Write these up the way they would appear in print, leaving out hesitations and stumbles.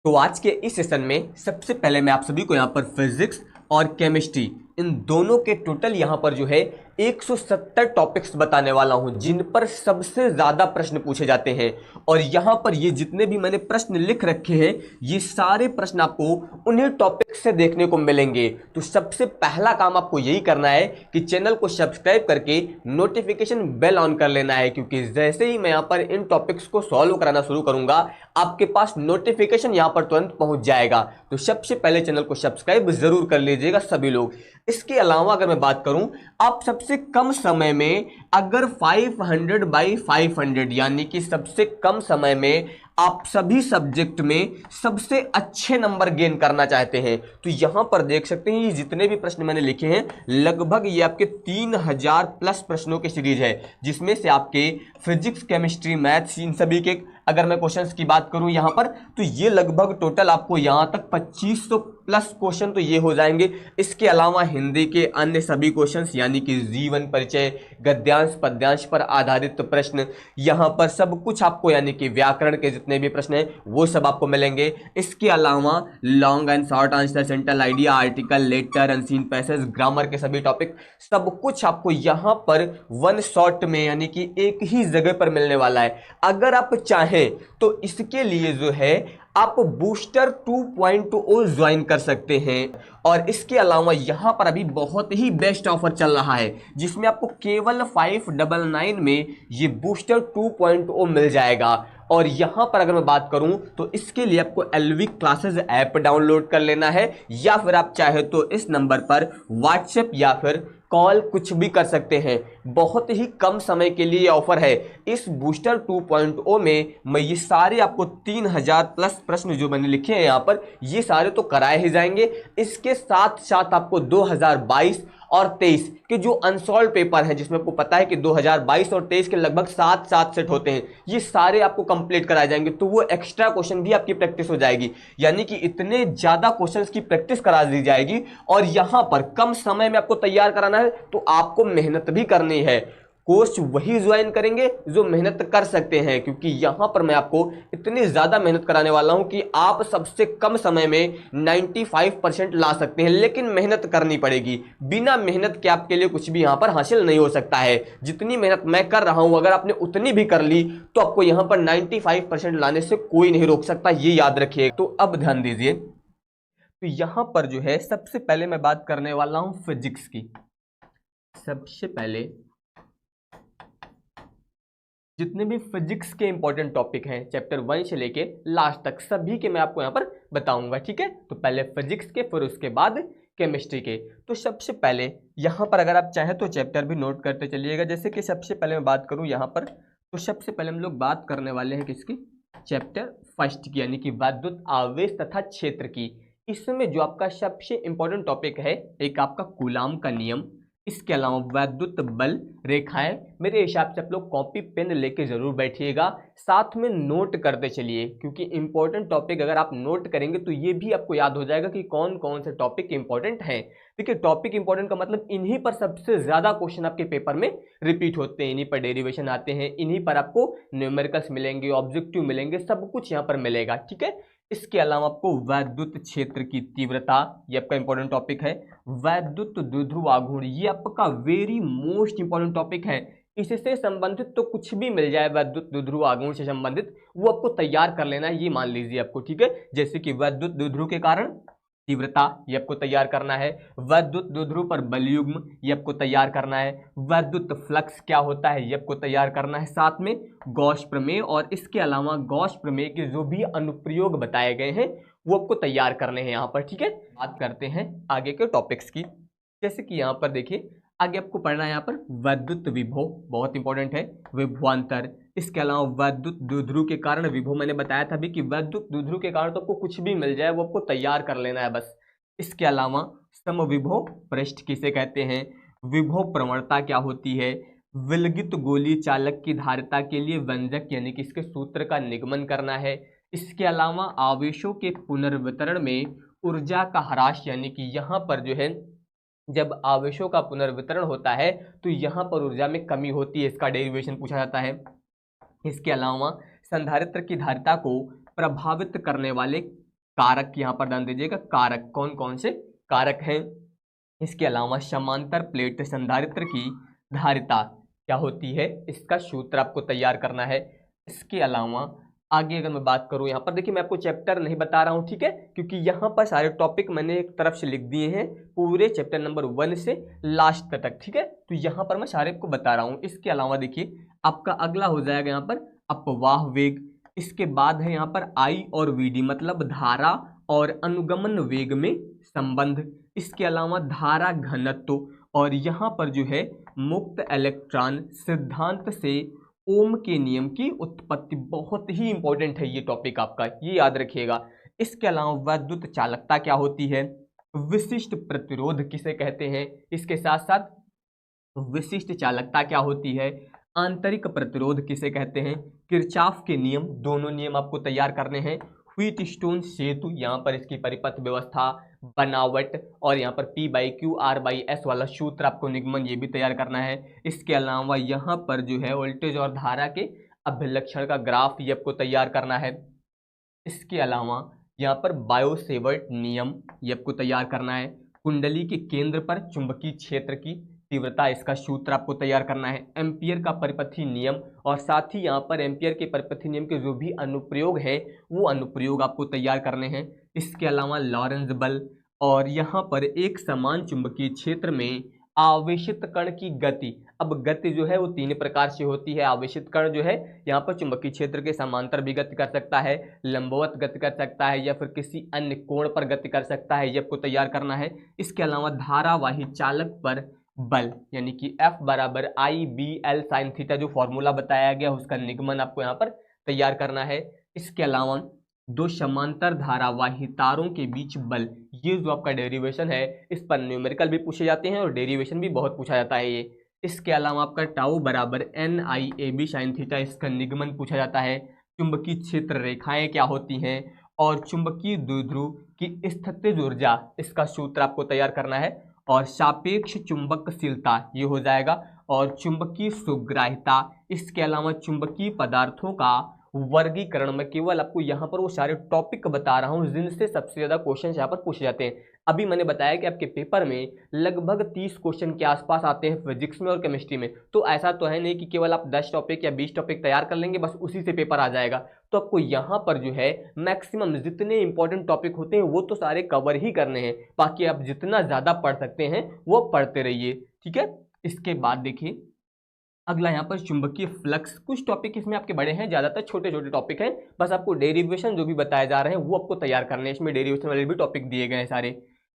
तो आज के इस सेशन में सबसे पहले मैं आप सभी को यहाँ पर फिजिक्स और केमिस्ट्री इन दोनों के टोटल यहाँ पर जो है 170 टॉपिक्स बताने वाला हूं जिन पर सबसे ज्यादा प्रश्न पूछे जाते हैं। और यहाँ पर ये जितने भी मैंने प्रश्न लिख रखे हैं ये सारे प्रश्न आपको उन्हीं टॉपिक्स से देखने को मिलेंगे। तो सबसे पहला काम आपको यही करना है कि चैनल को सब्सक्राइब करके नोटिफिकेशन बेल ऑन कर लेना है, क्योंकि जैसे ही मैं यहाँ पर इन टॉपिक्स को सॉल्व कराना शुरू करूंगा आपके पास नोटिफिकेशन यहाँ पर तुरंत पहुंच जाएगा। तो सबसे पहले चैनल को सब्सक्राइब जरूर कर लीजिएगा सभी लोग। इसके अलावा अगर मैं बात करूं, आप सबसे कम समय में अगर 500/500 यानी कि सबसे कम समय में आप सभी सब्जेक्ट में सबसे अच्छे नंबर गेन करना चाहते हैं तो यहां पर देख सकते हैं ये जितने भी प्रश्न मैंने लिखे हैं लगभग ये आपके 3000 प्लस प्रश्नों की सीरीज है, जिसमें से आपके फिजिक्स केमिस्ट्री मैथ्स इन सभी के अगर मैं क्वेश्चंस की बात करूं यहां पर तो ये लगभग टोटल आपको यहां तक 2500 प्लस क्वेश्चन तो ये हो जाएंगे। इसके अलावा हिंदी के अन्य सभी क्वेश्चंस यानी कि जीवन परिचय, गद्यांश पद्यांश पर आधारित प्रश्न, यहां पर सब कुछ आपको यानी कि व्याकरण के जितने भी प्रश्न हैं वो सब आपको मिलेंगे। इसके अलावा long and short answer, central idea, article, letter, unseen passage, grammar के सभी टॉपिक सब कुछ आपको यहां पर वन शॉट में यानी कि एक ही जगह पर मिलने वाला है। अगर आप चाहें तो इसके लिए जो है आप बूस्टर 2.0 ज्वाइन कर सकते हैं। और इसके अलावा यहां पर अभी बहुत ही बेस्ट ऑफर चल रहा है जिसमें आपको केवल 599 में ये बूस्टर 2.0 मिल जाएगा। और यहां पर अगर मैं बात करूं तो इसके लिए आपको एलवी क्लासेस ऐप डाउनलोड कर लेना है, या फिर आप चाहे तो इस नंबर पर व्हाट्सएप या फिर कॉल कुछ भी कर सकते हैं। बहुत ही कम समय के लिए ऑफर है। इस बूस्टर 2.0 में मैं ये सारे आपको 3000 प्लस प्रश्न जो मैंने लिखे हैं यहाँ पर ये सारे तो कराए ही जाएंगे। इसके साथ साथ आपको 2022 और 23 के जो अनसॉल्व पेपर हैं जिसमें आपको पता है कि 2022 और 23 के लगभग 7 सेट होते हैं, ये सारे आपको कंप्लीट कराए जाएंगे। तो वो एक्स्ट्रा क्वेश्चन भी आपकी प्रैक्टिस हो जाएगी, यानी कि इतने ज्यादा क्वेश्चंस की प्रैक्टिस करा दी जाएगी। और यहां पर कम समय में आपको तैयार कराना है तो आपको मेहनत भी करनी है। कोर्स वही ज्वाइन करेंगे जो मेहनत कर सकते हैं, क्योंकि यहां पर मैं आपको इतनी ज्यादा मेहनत कराने वाला हूं कि आप सबसे कम समय में 95% ला सकते हैं, लेकिन मेहनत करनी पड़ेगी। बिना मेहनत के आपके लिए कुछ भी यहां पर हासिल नहीं हो सकता है। जितनी मेहनत मैं कर रहा हूं अगर आपने उतनी भी कर ली तो आपको यहां पर 95% लाने से कोई नहीं रोक सकता, ये याद रखिए। तो अब ध्यान दीजिए, तो यहां पर जो है सबसे पहले मैं बात करने वाला हूं फिजिक्स की। सबसे पहले जितने भी फिजिक्स के इंपॉर्टेंट टॉपिक हैं चैप्टर 1 से लेके लास्ट तक सभी के मैं आपको यहाँ पर बताऊंगा, ठीक है। तो पहले फिजिक्स के फिर उसके बाद केमिस्ट्री के। तो सबसे पहले यहाँ पर अगर आप चाहें तो चैप्टर भी नोट करते चलिएगा। जैसे कि सबसे पहले मैं बात करूँ यहाँ पर तो सबसे पहले हम लोग बात करने वाले हैं किसकी, चैप्टर फर्स्ट की यानी कि वैद्युत आवेश तथा क्षेत्र की। इसमें जो आपका सबसे इंपॉर्टेंट टॉपिक है एक आपका कूलाम का नियम, इसके अलावा वैद्युत बल रेखाएं। मेरे हिसाब से आप लोग कॉपी पेन लेके जरूर बैठिएगा, साथ में नोट करते चलिए, क्योंकि इंपॉर्टेंट टॉपिक अगर आप नोट करेंगे तो ये भी आपको याद हो जाएगा कि कौन कौन से टॉपिक इंपॉर्टेंट हैं। देखिए टॉपिक इंपॉर्टेंट का मतलब इन्हीं पर सबसे ज्यादा क्वेश्चन आपके पेपर में रिपीट होते हैं, इन्हीं पर डेरिवेशन आते हैं, इन्हीं पर आपको न्यूमेरिकल्स मिलेंगे, ऑब्जेक्टिव मिलेंगे, सब कुछ यहाँ पर मिलेगा, ठीक है। इसके अलावा आपको वैद्युत क्षेत्र की तीव्रता ये आपका इंपॉर्टेंट टॉपिक है। वैद्युत द्विध्रुव आघूर्ण ये आपका वेरी मोस्ट इंपॉर्टेंट टॉपिक है। इससे संबंधित तो कुछ भी मिल जाए वैद्युत द्विध्रुव आघूर्ण से संबंधित वो आपको तैयार कर लेना है, ये मान लीजिए आपको, ठीक है। जैसे कि वैद्युत द्विध्रुव के कारण तीव्रता ये आपको तैयार करना है, वैद्युत द्विध्रुव पर बलयुग्म ये आपको तैयार करना है, वैद्युत फ्लक्स क्या होता है ये आपको तैयार करना है, साथ में गॉस प्रमेय और इसके अलावा गॉस प्रमेय के जो भी अनुप्रयोग बताए गए हैं वो आपको तैयार करने हैं यहाँ पर, ठीक है। बात करते हैं आगे के टॉपिक्स की। जैसे कि यहाँ पर देखिए आगे आपको पढ़ना है यहाँ पर वैद्युत विभव, बहुत इंपॉर्टेंट है, विभवांतर। इसके अलावा वैद्युत द्विध्रुव के कारण विभव, मैंने बताया था अभी कि वैद्युत द्विध्रुव के कारण तो आपको कुछ भी मिल जाए वो आपको तैयार कर लेना है बस। इसके अलावा समविभव पृष्ठ किसे कहते हैं, विभव प्रवणता क्या होती है, विलगित गोली चालक की धारिता के लिए व्यंजक यानी कि इसके सूत्र का निगमन करना है। इसके अलावा आवेशों के पुनर्वितरण में ऊर्जा का ह्रास यानी कि यहाँ पर जो है जब आवेशों का पुनर्वितरण होता है तो यहाँ पर ऊर्जा में कमी होती है, इसका डेरिवेशन पूछा जाता है। इसके अलावा संधारित्र की धारिता को प्रभावित करने वाले कारक यहाँ पर ध्यान दीजिएगा, कारक कौन कौन से कारक हैं। इसके अलावा समांतर प्लेट संधारित्र की धारिता क्या होती है, इसका सूत्र आपको तैयार करना है। इसके अलावा आगे अगर मैं बात करूं, यहाँ पर देखिए मैं आपको चैप्टर नहीं बता रहा हूं, ठीक है, क्योंकि यहाँ पर सारे टॉपिक मैंने एक तरफ से लिख दिए हैं पूरे चैप्टर नंबर 1 से लास्ट तक, ठीक है, तो यहाँ पर मैं सारे को बता रहा हूँ। इसके अलावा देखिए आपका अगला हो जाएगा यहाँ पर अपवाह वेग। इसके बाद है यहाँ पर आई और वीडी मतलब धारा और अनुगमन वेग में संबंध। इसके अलावा धारा घनत्व और यहाँ पर जो है मुक्त इलेक्ट्रॉन सिद्धांत से ओम के नियम की उत्पत्ति, बहुत ही इंपॉर्टेंट है ये टॉपिक आपका, ये याद रखिएगा। इसके अलावा वैद्युत चालकता क्या होती है, विशिष्ट प्रतिरोध किसे कहते हैं, इसके साथ साथ विशिष्ट चालकता क्या होती है, आंतरिक प्रतिरोध किसे कहते हैं, किरचॉफ के नियम, दोनों नियम आपको तैयार करने हैं। व्हीटस्टोन सेतु, यहाँ पर इसकी परिपथ व्यवस्था, बनावट और यहाँ पर P/Q/R/S वाला सूत्र आपको निगमन ये भी तैयार करना है। इसके अलावा यहाँ पर जो है वोल्टेज और धारा के अभिलक्षण का ग्राफ ये आपको तैयार करना है। इसके अलावा यहाँ पर बायोसेवर्ट नियम ये आपको तैयार करना है। कुंडली के केंद्र पर चुंबकीय क्षेत्र की तीव्रता, इसका सूत्र आपको तैयार करना है। एम्पियर का परिपथी नियम और साथ ही यहाँ पर एम्पियर के परिपथी नियम के जो भी अनुप्रयोग है वो अनुप्रयोग आपको तैयार करने हैं। इसके अलावा लॉरेंज बल और यहाँ पर एक समान चुंबकीय क्षेत्र में आवेशित कण की गति। अब गति जो है वो 3 प्रकार से होती है। आवेशित कण जो है यहाँ पर चुंबकीय क्षेत्र के समांतर भी गति कर सकता है, लंबवत गति कर सकता है या फिर किसी अन्य कोण पर गति कर सकता है, ये आपको तैयार करना है। इसके अलावा धारावाही चालक पर बल यानी कि F बराबर IBL sin थीटा जो फॉर्मूला बताया गया उसका निगमन आपको यहाँ पर तैयार करना है। इसके अलावा दो समांतर धारावाही तारों के बीच बल, ये जो आपका डेरिवेशन है इस पर न्यूमेरिकल भी पूछे जाते हैं और डेरिवेशन भी बहुत पूछा जाता है ये। इसके अलावा आपका टाउ बराबर NIAB sin थीटा, इसका निगमन पूछा जाता है। चुंबकीय क्षेत्र रेखाएं क्या होती हैं और चुंबकीय द्विध्रुव की स्थितिज ऊर्जा, इसका सूत्र आपको तैयार करना है। और सापेक्ष चुंबकशीलता ये हो जाएगा और चुंबकीय सुग्राह्यता। इसके अलावा चुंबकीय पदार्थों का वर्गीकरण, मैं केवल आपको यहाँ पर वो सारे टॉपिक बता रहा हूँ जिनसे सबसे ज़्यादा क्वेश्चन यहाँ पर पूछे जाते हैं। अभी मैंने बताया कि आपके पेपर में लगभग 30 क्वेश्चन के आसपास आते हैं फिजिक्स में और केमिस्ट्री में, तो ऐसा तो है नहीं कि केवल आप 10 टॉपिक या 20 टॉपिक तैयार कर लेंगे बस उसी से पेपर आ जाएगा। तो आपको यहाँ पर जो है मैक्सिमम जितने इंपॉर्टेंट टॉपिक होते हैं वो तो सारे कवर ही करने हैं, बाकी आप जितना ज़्यादा पढ़ सकते हैं वो पढ़ते रहिए, ठीक है। इसके बाद देखिए अगला यहाँ पर चुंबकीय फ्लक्स, कुछ टॉपिक इसमें आपके बड़े हैं, ज़्यादातर छोटे छोटे टॉपिक हैं, बस आपको डेरिवेशन जो भी बताए जा रहे हैं वो आपको तैयार करने हैं। इसमें डेरिवेशन वाले भी टॉपिक दिए गए हैं सारे।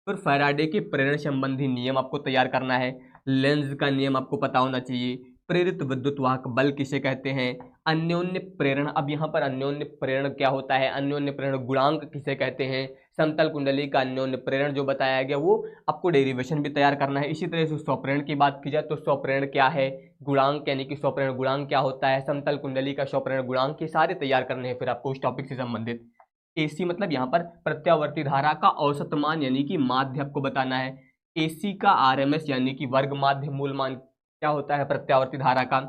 फिर फैराडे के प्रेरण संबंधी नियम आपको तैयार करना है। लेंज का नियम आपको पता होना चाहिए। प्रेरित विद्युत वाहक बल किसे कहते हैं, अन्योन्य प्रेरण, अब यहाँ पर अन्योन्य प्रेरण क्या होता है, अन्योन्य प्रेरण गुणांक किसे कहते हैं, समतल कुंडली का अन्योन्य प्रेरण जो बताया गया वो आपको डेरिवेशन भी तैयार करना है। इसी तरह से स्वप्रेरण की बात की जाए तो स्वप्रेरण क्या है, गुणांक यानी कि स्वप्रेरण गुणांक क्या होता है, समतल कुंडली का स्वप्रेरण गुणांक, के सारे तैयार करने हैं फिर आपको उस टॉपिक से संबंधित। एसी मतलब यहाँ पर प्रत्यावर्ती धारा का औसत मान यानी कि माध्य आपको बताना है। एसी का आरएमएस यानी कि वर्ग माध्य मूल मान क्या होता है प्रत्यावर्ती धारा का।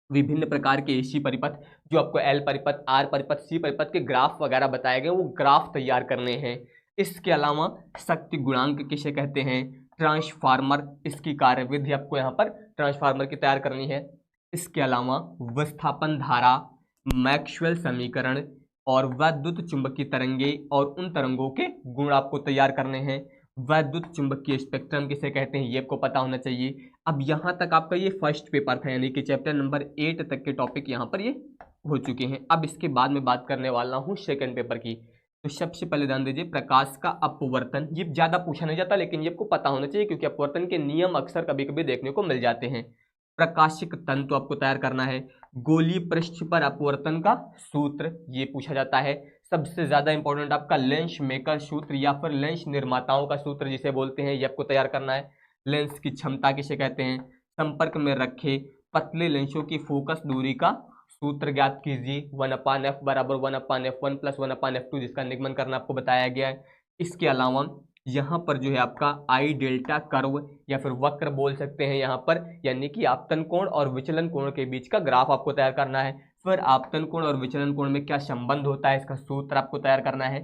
विभिन्न प्रकार के एसी परिपथ जो आपको एल परिपथ, आर परिपथ, सी परिपथ के ग्राफ वगैरह बताए गए वो ग्राफ तैयार करने हैं। इसके अलावा शक्ति गुणांक किसे कहते हैं, ट्रांसफार्मर, इसकी कार्यविधि आपको यहाँ पर ट्रांसफार्मर की तैयार करनी है। इसके अलावा विस्थापन धारा, मैक्सवेल समीकरण और वैद्युत चुंबकीय तरंगे और उन तरंगों के गुण आपको तैयार करने हैं। वैद्युत चुंबकीय स्पेक्ट्रम किसे कहते हैं ये आपको पता होना चाहिए। अब यहाँ तक आपका ये फर्स्ट पेपर था यानी कि चैप्टर नंबर 8 तक के टॉपिक यहाँ पर ये हो चुके हैं। अब इसके बाद में बात करने वाला हूँ सेकंड पेपर की। तो सबसे पहले ध्यान दीजिए प्रकाश का अपवर्तन, ये ज़्यादा पूछा नहीं जाता लेकिन ये आपको पता होना चाहिए क्योंकि अपवर्तन के नियम अक्सर कभी कभी देखने को मिल जाते हैं। प्रकाशिक तंतु आपको तैयार करना है। गोलीय पृष्ठ पर अपवर्तन का सूत्र ये पूछा जाता है। सबसे ज़्यादा इंपॉर्टेंट आपका लेंस मेकर सूत्र या फिर लेंस निर्माताओं का सूत्र जिसे बोलते हैं ये आपको तैयार करना है। लेंस की क्षमता किसे कहते हैं, संपर्क में रखे पतले लेंसों की फोकस दूरी का सूत्र ज्ञात कीजिए। 1/f बराबर 1/f1 प्लस 1/f2 जिसका निगमन करना आपको बताया गया है। इसके अलावा यहाँ पर जो है आपका आई डेल्टा कर्व या फिर वक्र बोल सकते हैं यहाँ पर, यानी कि आपतन कोण और विचलन कोण के बीच का ग्राफ आपको तैयार करना है। फिर आपतन कोण और विचलन कोण में क्या संबंध होता है इसका सूत्र आपको तैयार करना है।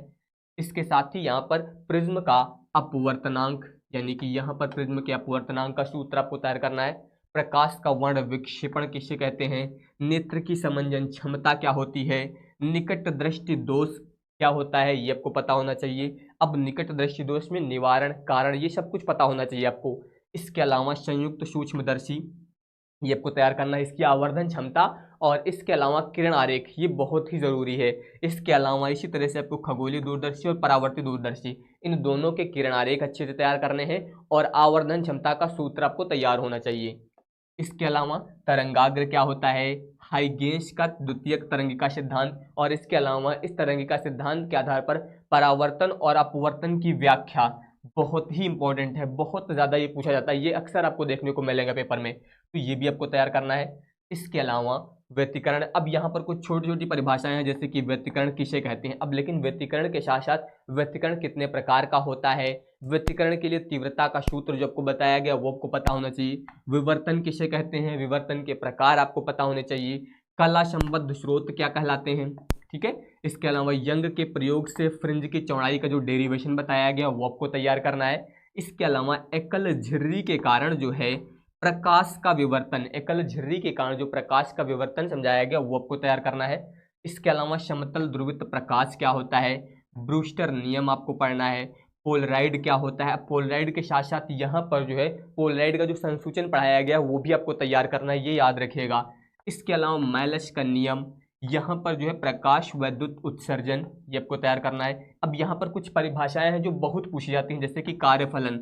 इसके साथ ही यहाँ पर प्रिज्म का अपवर्तनांक, यानी कि यहाँ पर प्रिज्म के अपवर्तनांक का सूत्र आपको तैयार करना है। प्रकाश का वर्ण विक्षेपण किसे कहते हैं, नेत्र की समंजन क्षमता क्या होती है, निकट दृष्टि दोष क्या होता है, ये आपको पता होना चाहिए। अब निकट दृष्टि दोष में निवारण, कारण, ये सब कुछ पता होना चाहिए आपको। इसके अलावा संयुक्त सूक्ष्मदर्शी, ये आपको तैयार करना है, इसकी आवर्धन क्षमता, और इसके अलावा किरण आरेख, ये बहुत ही ज़रूरी है। इसके अलावा इसी तरह से आपको खगोलीय दूरदर्शी और परावर्ती दूरदर्शी, इन दोनों के किरण आरेख अच्छे से तैयार करने हैं, और आवर्धन क्षमता का सूत्र आपको तैयार होना चाहिए। इसके अलावा तरंगाग्र क्या होता है, हाइगेंस का द्वितीयक तरंगिका सिद्धांत, और इसके अलावा इस तरंगिका सिद्धांत के आधार पर परावर्तन और अपवर्तन की व्याख्या, बहुत ही इंपॉर्टेंट है, बहुत ज़्यादा ये पूछा जाता है, ये अक्सर आपको देखने को मिलेगा पेपर में, तो ये भी आपको तैयार करना है। इसके अलावा व्यतिकरण, अब यहाँ पर कुछ छोटी छोटी परिभाषाएं हैं, जैसे कि व्यतिकरण किसे कहते हैं। अब लेकिन व्यतिकरण के साथ साथ व्यतिकरण कितने प्रकार का होता है, व्यतिकरण के लिए तीव्रता का सूत्र जो आपको बताया गया वो आपको पता होना चाहिए। विवर्तन किसे कहते हैं, विवर्तन के प्रकार आपको पता होने चाहिए। कला संबद्ध स्रोत क्या कहलाते हैं, ठीक है। इसके अलावा यंग के प्रयोग से फ्रिंज की चौड़ाई का जो डेरिवेशन बताया गया वो आपको तैयार करना है। इसके अलावा एकल झिर्री के कारण जो है प्रकाश का विवर्तन, एकल झिर्री के कारण जो प्रकाश का विवर्तन समझाया गया वो आपको तैयार करना है। इसके अलावा समतल ध्रुवित प्रकाश क्या होता है, ब्रूस्टर नियम आपको पढ़ना है। पोलराइड क्या होता है, पोलराइड के साथ साथ यहाँ पर जो है पोलराइड का जो संसूचन पढ़ाया गया वो भी आपको तैयार करना है, ये याद रखिएगा। इसके अलावा मैलस का नियम, यहाँ पर जो है प्रकाश वैद्युत उत्सर्जन, ये आपको तैयार करना है। अब यहाँ पर कुछ परिभाषाएं हैं जो बहुत पूछी जाती हैं, जैसे कि कार्यफलन,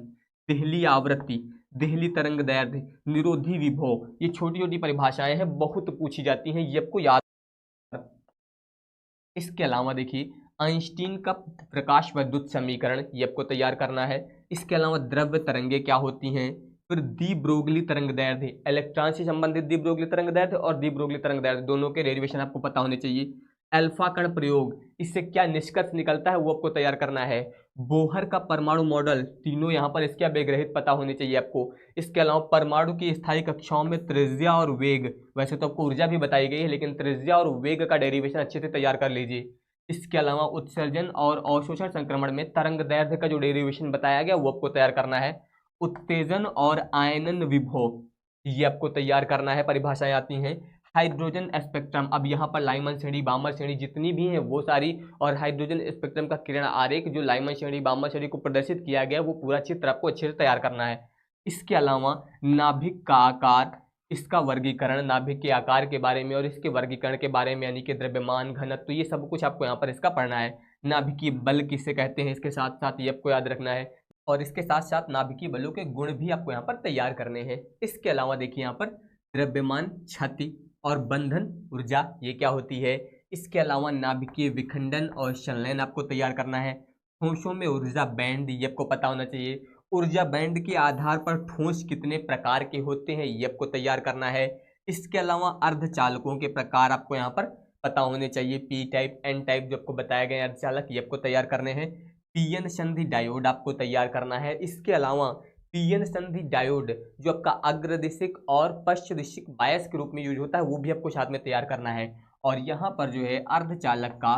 देहली आवृत्ति, देहली तरंग दैर्ध्य, निरोधी विभव, ये छोटी छोटी परिभाषाएं हैं, बहुत पूछी जाती हैं, ये आपको याद। इसके अलावा देखिए आइंस्टीन का प्रकाश वैद्युत समीकरण, ये आपको तैयार करना है। इसके अलावा द्रव्य तरंगे क्या होती हैं, फिर दी ब्रोगली तरंग दैर्ध्य, इलेक्ट्रॉन से संबंधित दी ब्रोगली तरंग दैर्ध्य और दी ब्रोगली तरंग दैर्ध्य, दोनों के डेरिवेशन आपको पता होने चाहिए। अल्फा कण प्रयोग, इससे क्या निष्कर्ष निकलता है वो आपको तैयार करना है। बोहर का परमाणु मॉडल, तीनों यहाँ पर इसके वेगरहित पता होने चाहिए आपको। इसके अलावा परमाणु की स्थायी कक्षाओं में त्रिज्या और वेग, वैसे तो आपको ऊर्जा भी बताई गई है लेकिन त्रिज्या और वेग का डेरिवेशन अच्छे से तैयार कर लीजिए। इसके अलावा उत्सर्जन और अवशोषण संक्रमण में तरंग दैर्ध्य का जो डेरिवेशन बताया गया वो आपको तैयार करना है। उत्तेजन और आयनन विभव, ये आपको तैयार करना है, परिभाषाएं आती हैं। हाइड्रोजन स्पेक्ट्रम, अब यहाँ पर लाइमन श्रेणी बामर श्रेणी जितनी भी हैं वो सारी, और हाइड्रोजन स्पेक्ट्रम का किरण आरेख जो लाइमन श्रेणी बामर श्रेणी को प्रदर्शित किया गया वो पूरा चित्र आपको अच्छे से तैयार करना है। इसके अलावा नाभिक का आकार, इसका वर्गीकरण, नाभिक के आकार के बारे में और इसके वर्गीकरण के बारे में, यानी कि द्रव्यमान, घनत्व, तो ये सब कुछ आपको यहाँ पर इसका पढ़ना है। नाभिकीय बल किसे कहते हैं, इसके साथ साथ ये आपको याद रखना है, और इसके साथ साथ नाभिकीय बलों के गुण भी आपको यहाँ पर तैयार करने हैं। इसके अलावा देखिए यहाँ पर द्रव्यमान, क्षति और बंधन ऊर्जा, ये क्या होती है। इसके अलावा नाभिकीय विखंडन और संलयन आपको तैयार करना है। ठोसों में ऊर्जा बैंड, ये आपको पता होना चाहिए। ऊर्जा बैंड के आधार पर ठोस कितने प्रकार के होते हैं, ये आपको तैयार करना है। इसके अलावा अर्धचालकों के प्रकार आपको यहाँ पर पता होने चाहिए, पी टाइप, एन टाइप, जो आपको बताया गया अर्धचालक, ये आपको तैयार करने हैं। पीएन संधि डायोड आपको तैयार करना है। इसके अलावा पीएन संधि डायोड जो आपका अग्रदिशिक और पश्चदिशिक बायस के रूप में यूज होता है वो भी आपको साथ में तैयार करना है। और यहाँ पर जो है अर्धचालक का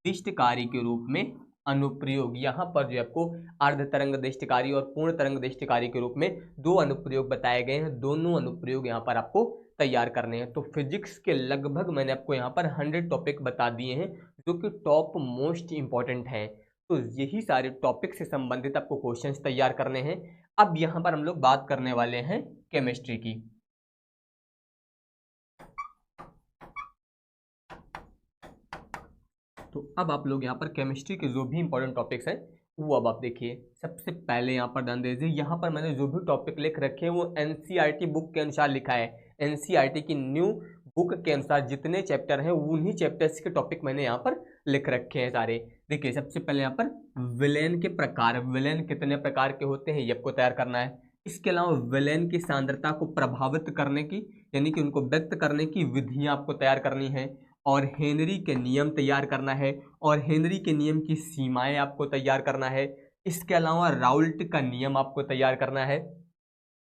दिष्टकारी के रूप में अनुप्रयोग, यहाँ पर जो आपको अर्ध तरंग दिष्टकारी और पूर्ण तरंग दिष्टकारी के रूप में दो अनुप्रयोग बताए गए हैं, दोनों अनुप्रयोग यहाँ पर आपको तैयार करने हैं। तो फिजिक्स के लगभग मैंने आपको यहाँ पर 100 टॉपिक बता दिए हैं जो कि टॉप मोस्ट इंपॉर्टेंट हैं। तो यही सारे टॉपिक से संबंधित आपको क्वेश्चंस तैयार करने हैं। अब यहाँ पर हम लोग बात करने वाले हैं केमिस्ट्री की। तो अब आप लोग यहाँ पर केमिस्ट्री के जो भी इंपॉर्टेंट टॉपिक्स हैं वो अब आप देखिए। सबसे पहले यहाँ पर ध्यान दीजिए, यहाँ पर मैंने जो भी टॉपिक लिख रखे हैं वो एनसीईआरटी बुक के अनुसार लिखा है। एनसीईआरटी की न्यू बुक के अनुसार जितने चैप्टर हैं उन्हीं चैप्टर्स के टॉपिक मैंने यहाँ पर लिख रखे हैं सारे। देखिए सबसे पहले यहाँ पर विलेन के प्रकार, विलेन कितने प्रकार के होते हैं ये आपको तैयार करना है। इसके अलावा विलेन की सांद्रता को प्रभावित करने की, यानी कि उनको व्यक्त करने की विधियाँ आपको तैयार करनी है, और हेनरी के नियम तैयार करना है, और हेनरी के नियम की सीमाएं आपको तैयार करना है। इसके अलावा राउल्ट का नियम आपको तैयार करना है।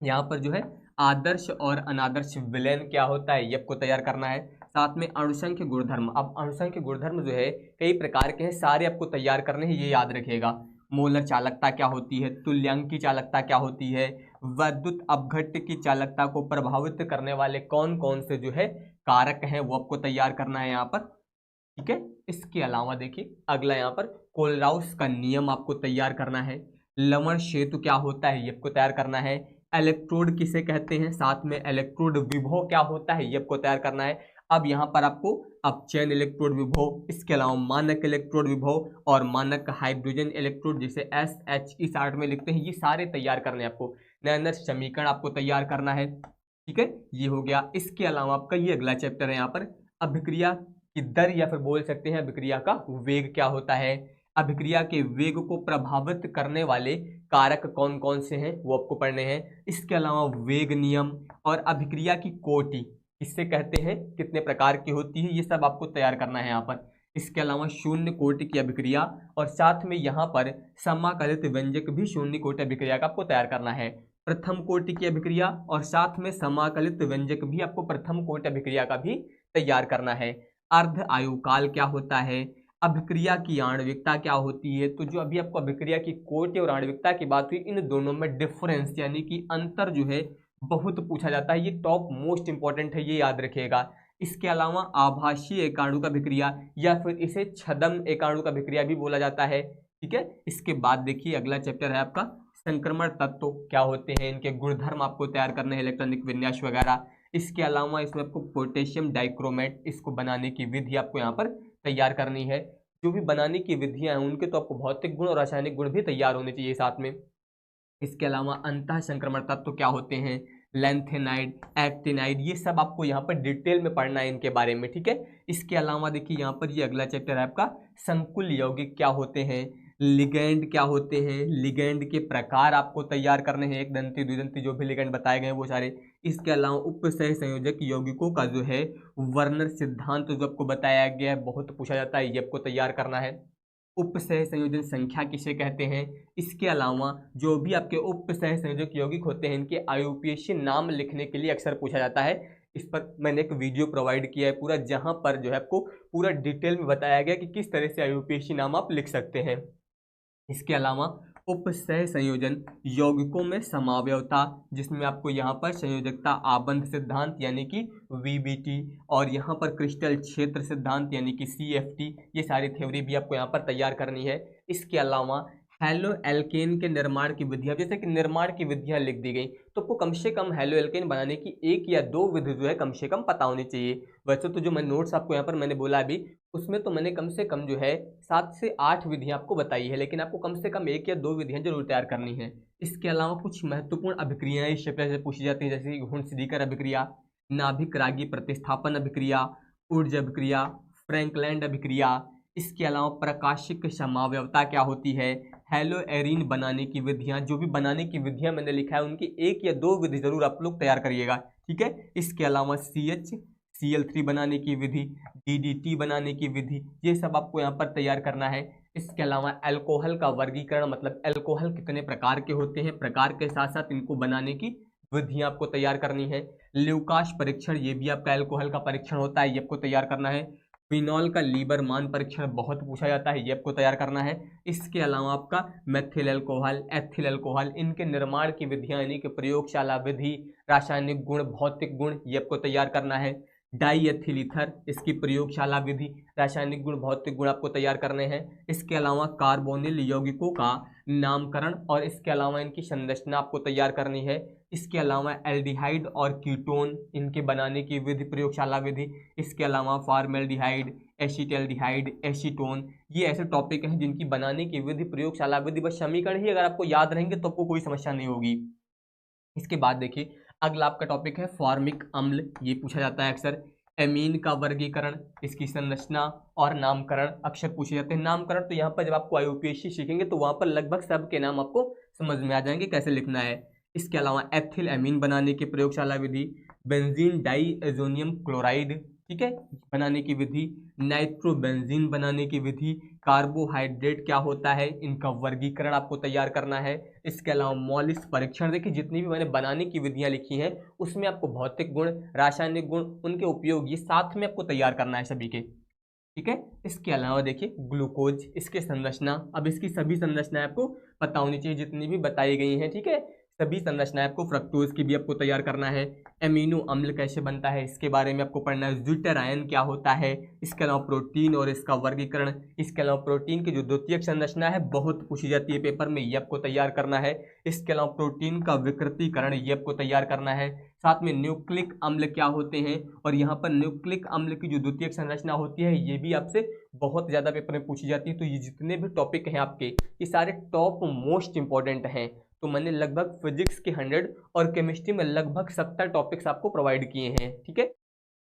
यहाँ पर जो है आदर्श और अनादर्श विलेन क्या होता है ये आपको तैयार करना है। साथ में अणुसंख्य गुणधर्म। अब अणुसंख्य गुणधर्म जो है कई प्रकार के हैं, सारे आपको तैयार करने हैं, ये याद रखिएगा। मोलर चालकता क्या होती है, तुल्यांकी चालकता क्या होती है, विद्युत अपघट्य की चालकता को प्रभावित करने वाले कौन कौन से जो है कारक हैं, वो आपको तैयार करना है यहाँ पर, ठीक है। इसके अलावा देखिए अगला यहाँ पर कोलराउस का नियम आपको तैयार करना है। लवण सेतु क्या होता है, ये आपको तैयार करना है। इलेक्ट्रोड किसे कहते हैं, साथ में इलेक्ट्रोड विभव क्या होता है, ये आपको तैयार करना है। अब यहाँ पर आपको अपचयन इलेक्ट्रोड विभव, इसके अलावा मानक इलेक्ट्रोड विभव और मानक हाइड्रोजन इलेक्ट्रोड जिसे SH इस आर्ट में लिखते हैं, ये सारे तैयार करने हैं आपको। नैनर समीकरण आपको तैयार करना है, ठीक है, ये हो गया। इसके अलावा आपका ये अगला चैप्टर है यहाँ पर अभिक्रिया की दर या फिर बोल सकते हैं अभिक्रिया का वेग क्या होता है। अभिक्रिया के वेग को प्रभावित करने वाले कारक कौन कौन से हैं, वो आपको पढ़ने हैं। इसके अलावा वेग नियम और अभिक्रिया की कोटि किससे कहते हैं, कितने प्रकार की होती है, ये सब आपको तैयार करना है यहाँ पर। इसके अलावा शून्य कोटि की अभिक्रिया और साथ में यहाँ पर समाकलित व्यंजक भी शून्य कोटि अभिक्रिया का आपको तैयार करना है। प्रथम कोटि की अभिक्रिया और साथ में समाकलित व्यंजक भी आपको प्रथम कोटि अभिक्रिया का भी तैयार करना है। अर्ध आयुकाल क्या होता है, अभिक्रिया की आणविकता क्या होती है। तो जो अभी आपको अभिक्रिया की कोटि और आणविकता की बात हुई, इन दोनों में डिफरेंस यानी कि अंतर जो है बहुत पूछा जाता है, ये टॉप मोस्ट इंपॉर्टेंट है, ये याद रखिएगा। इसके अलावा आभासीय एकाणुक अभिक्रिया या फिर इसे छद्म एकाणुक अभिक्रिया भी बोला जाता है, ठीक है। इसके बाद देखिए अगला चैप्टर है आपका संक्रमण तत्व क्या होते हैं, इनके गुणधर्म आपको तैयार करने हैं, इलेक्ट्रॉनिक विन्यास वगैरह। इसके अलावा इसमें आपको पोटेशियम डाइक्रोमेट, इसको बनाने की विधि आपको यहाँ पर तैयार करनी है। जो भी बनाने की विधियां हैं उनके तो आपको भौतिक गुण और रासायनिक गुण भी तैयार होने चाहिए साथ में। इसके अलावा अंतः संक्रमण तत्व क्या होते हैं, लैंथेनाइड, एक्टिनाइड, ये सब आपको यहाँ पर डिटेल में पढ़ना है इनके बारे में, ठीक है। इसके अलावा देखिए यहाँ पर ये अगला चैप्टर है आपका संकुल यौगिक क्या होते हैं, लिगैंड क्या होते हैं, लिगैंड के प्रकार आपको तैयार करने हैं, एक दंती द्विदंती जो भी लिगैंड बताए गए हैं वो सारे। इसके अलावा उपसह संयोजक यौगिकों का जो है वर्नर सिद्धांत जो आपको बताया गया है, बहुत पूछा जाता है, ये आपको तैयार करना है। उपसह संयोजन संख्या किसे कहते हैं। इसके अलावा जो भी आपके उपसह संयोजक यौगिक होते हैं इनके IUPAC नाम लिखने के लिए अक्सर पूछा जाता है। इस पर मैंने एक वीडियो प्रोवाइड किया है पूरा, जहां पर जो है आपको पूरा डिटेल में बताया गया कि किस तरह से IUPAC नाम आप लिख सकते हैं। इसके अलावा उपसह संयोजन यौगिकों में समावयवता, जिसमें आपको यहाँ पर संयोजकता आबंध सिद्धांत यानी कि VBT और यहाँ पर क्रिस्टल क्षेत्र सिद्धांत यानी कि CFT, ये सारी थ्योरी भी आपको यहाँ पर तैयार करनी है। इसके अलावा हेलो एल्केन के निर्माण की विधियां, जैसे कि निर्माण की विधियां लिख दी गई तो आपको कम से कम हेलो एल्केन बनाने की 1 या 2 विधि जो है कम से कम पता होनी चाहिए। वैसे तो जो मैं नोट्स आपको यहाँ पर मैंने बोला अभी, उसमें तो मैंने कम से कम जो है 7 से 8 विधियां आपको बताई है, लेकिन आपको कम से कम 1 या 2 विधियां जरूर तैयार करनी है। इसके अलावा कुछ महत्वपूर्ण अभिक्रियाएं इस चैप्टर से पूछी जाती हैं, जैसे हुंसदीकर अभिक्रिया, नाभिक रागी प्रतिस्थापन अभिक्रिया, ऊर्ज अभिक्रिया, फ्रैंकलैंड अभिक्रिया। इसके अलावा प्रकाशिक समावयवता क्या होती है, हेलो एरीन बनाने की विधियां, जो भी बनाने की विधियां मैंने लिखा है उनकी 1 या 2 विधि जरूर आप लोग तैयार करिएगा, ठीक है। इसके अलावा CH-Cl3 बनाने की विधि, DDT बनाने की विधि, ये सब आपको यहाँ पर तैयार करना है। इसके अलावा अल्कोहल का वर्गीकरण, मतलब अल्कोहल कितने प्रकार के होते हैं, प्रकार के साथ साथ इनको बनाने की विधियां आपको तैयार करनी है। ल्यूकास परीक्षण, ये भी आपका अल्कोहल का परीक्षण होता है, ये आपको तैयार करना है। फिनॉल का लीबर मान परीक्षण बहुत पूछा जाता है, ये आपको तैयार करना है। इसके अलावा आपका मेथिल अल्कोहल, एथिल अल्कोहल, इनके निर्माण की विधियां यानी कि प्रयोगशाला विधि, रासायनिक गुण, भौतिक गुण, ये आपको तैयार करना है। डाई एथिल ईथर, इसकी प्रयोगशाला विधि, रासायनिक गुण, भौतिक गुण आपको तैयार करने हैं। इसके अलावा कार्बोनिल यौगिकों का नामकरण और इसके अलावा इनकी संरचना आपको तैयार करनी है। इसके अलावा एल्डिहाइड और कीटोन, इनके बनाने की विधि, प्रयोगशाला विधि। इसके अलावा फॉर्मेल्डिहाइड, एसिटल्डिहाइड, एसीटोन, ये ऐसे टॉपिक हैं जिनकी बनाने की विधि, प्रयोगशाला विधि, बस समीकरण ही अगर आपको याद रहेंगे तो आपको कोई समस्या नहीं होगी। इसके बाद देखिए अगला आपका टॉपिक है फॉर्मिक अम्ल, ये पूछा जाता है अक्सर। एमीन का वर्गीकरण, इसकी संरचना और नामकरण अक्सर पूछे जाते हैं। नामकरण तो यहाँ पर जब आपको IUPAC सीखेंगे तो वहाँ पर लगभग सबके नाम आपको समझ में आ जाएंगे कैसे लिखना है। इसके अलावा एथिल एमीन बनाने की प्रयोगशाला विधि, बेंजीन डाईएजोनियम क्लोराइड, ठीक है, बनाने की विधि, नाइट्रोबेंजीन बनाने की विधि, कार्बोहाइड्रेट क्या होता है, इनका वर्गीकरण आपको तैयार करना है। इसके अलावा मौलिक परीक्षण, देखिए जितनी भी मैंने बनाने की विधियां लिखी हैं उसमें आपको भौतिक गुण, रासायनिक गुण, उनके उपयोग ये साथ में आपको तैयार करना है सभी के, ठीक है। इसके अलावा देखिए ग्लूकोज, इसके संरचना, अब इसकी सभी संरचनाएं आपको पता होनी चाहिए जितनी भी बताई गई हैं, ठीक है। सभी संरचनाएं आपको, फ्रक्टोज की भी आपको तैयार करना है। एमिनो अम्ल कैसे बनता है इसके बारे में आपको पढ़ना है। ज्यूटेरायन क्या होता है, इसके अलावा प्रोटीन और इसका वर्गीकरण, इसके अलावा प्रोटीन की जो द्वितीयक संरचना है बहुत पूछी जाती है पेपर में, ये आपको तैयार करना है। इसके अलावा प्रोटीन का विकृतीकरण, ये आपको तैयार करना है। साथ में न्यूक्लिक अम्ल क्या होते हैं, और यहाँ पर न्यूक्लिक अम्ल की जो द्वितीयक संरचना होती है ये भी आपसे बहुत ज़्यादा पेपर में पूछी जाती है। तो ये जितने भी टॉपिक हैं आपके, ये सारे टॉप मोस्ट इंपॉर्टेंट हैं। तो मैंने लगभग फिजिक्स के 100 और केमिस्ट्री में लगभग 70 टॉपिक्स आपको प्रोवाइड किए हैं, ठीक है।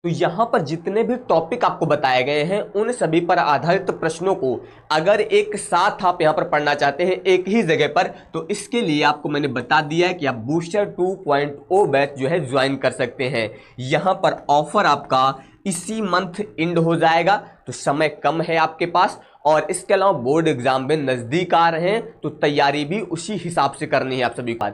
तो यहाँ पर जितने भी टॉपिक आपको बताए गए हैं उन सभी पर आधारित प्रश्नों को अगर एक साथ आप यहाँ पर पढ़ना चाहते हैं एक ही जगह पर, तो इसके लिए आपको मैंने बता दिया है कि आप बूस्टर 2.0 बैच जो है ज्वाइन कर सकते हैं। यहाँ पर ऑफर आपका इसी मंथ एंड हो जाएगा, तो समय कम है आपके पास, और इसके अलावा बोर्ड एग्जाम में नज़दीक आ रहे हैं तो तैयारी भी उसी हिसाब से करनी है आप सभी को।